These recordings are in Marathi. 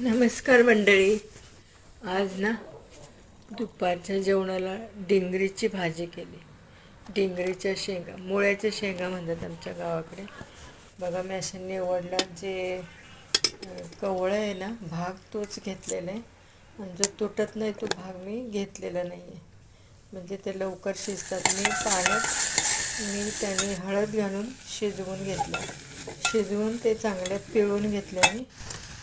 नमस्कार मंडळी. आज ना दुपारच्या जेवणाला डिंगरीची भाजी केली. डिंगरीच्या शेंगा, मुळ्याच्या शेंगा म्हणतात आमच्या गावाकडे. बघा मी असं निवडला, जे कवळं आहे ना भाग तोच घेतलेला आहे, आणि जो तुटत नाही तो भाग मी घेतलेला नाही आहे, म्हणजे ते लवकर शिजतात. त्याने हळद घालून शिजवून घेतलं. शिजवून ते चांगलं पिळून घेतलं मी.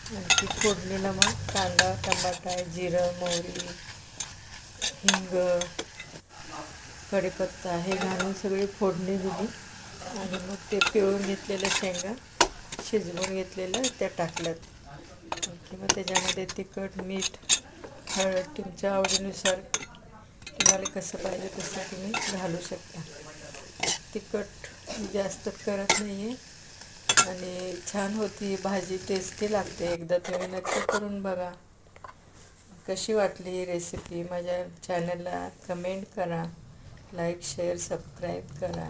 आणखी फोडणीला मग कांदा, टमाटा, जिरं, मोहरी, हिंग, कढीपत्ता हे घालून सगळी फोडणी दिली. आणि मग ते पिळून घेतलेल्या शेंगा शिजवून घेतलेल्या त्या टाकल्यात. किंवा त्याच्यामध्ये तिखट, मीठ, हळद तुमच्या आवडीनुसार तुम्हाला कसं पाहिजे तसं तुम्ही घालू शकता. तिखट जास्त करत नाही आहे आणि छान होती भाजी, टेस्टी लागते. एकदा तुम्ही नक्की करून बघा. कशी वाटली ही रेसिपी माझ्या चॅनलला कमेंट करा, लाईक, शेअर, सबस्क्राईब करा.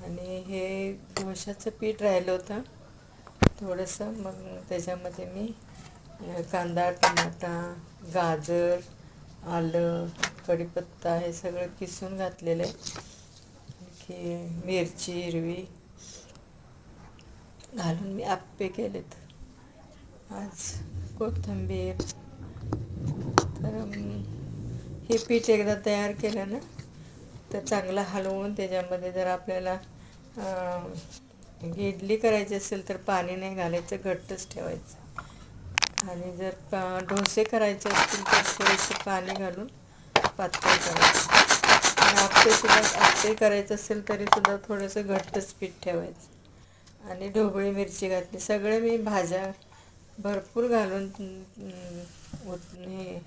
आणि हे डोशाचं पीठ राहिलं होतं थोडंसं, मग त्याच्यामध्ये मी कांदा, टमाटा, गाजर, आलं, कढीपत्ता हे सगळं किसून घातलेलं आहे. आणखी मिरची हिरवी घालून मी आप्पे केलेत. आज कोथिंबीर. तर हे पीठ एकदा तयार केलं ना तर चांगलं हलवून त्याच्यामध्ये जर आपल्याला इडली करायची असेल तर पाणी नाही घालायचं, घट्टच ठेवायचं. आणि जर डोसे करायचे असतील तर थोडेसे पाणी घालून पातळ करायचं. आणि आप्पे करायचं असेल तरीसुद्धा थोडंसं घट्टच पीठ ठेवायचं. आणि ढोबळी मिरची घातली. सगळे मी भाज्या भरपूर घालून हे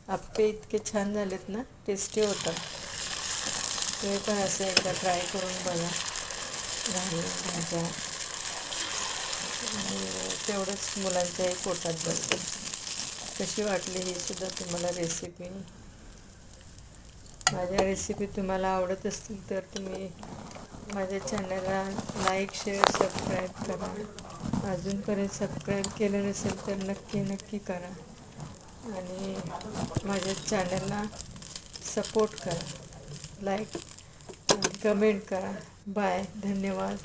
आप्पे इतके छान झालेत ना, टेस्टी होतात. तुम्ही पण असं एकदा ट्राय करून बघा. घालून भाज्या आणि तेवढंच मुलांच्याही पोटात जातं. कशी वाटली ही सुद्धा तुम्हाला रेसिपी. माझ्या रेसिपी तुम्हाला आवडत असतील तर तुम्ही माझ्या चॅनलला लाईक, शेअर, सबस्क्राईब करा. अजूनपर्यंत सबस्क्राईब केलं नसेल तर नक्की करा. आणि माझ्या चॅनलला सपोर्ट करा, लाईक, कमेंट करा. बाय, धन्यवाद.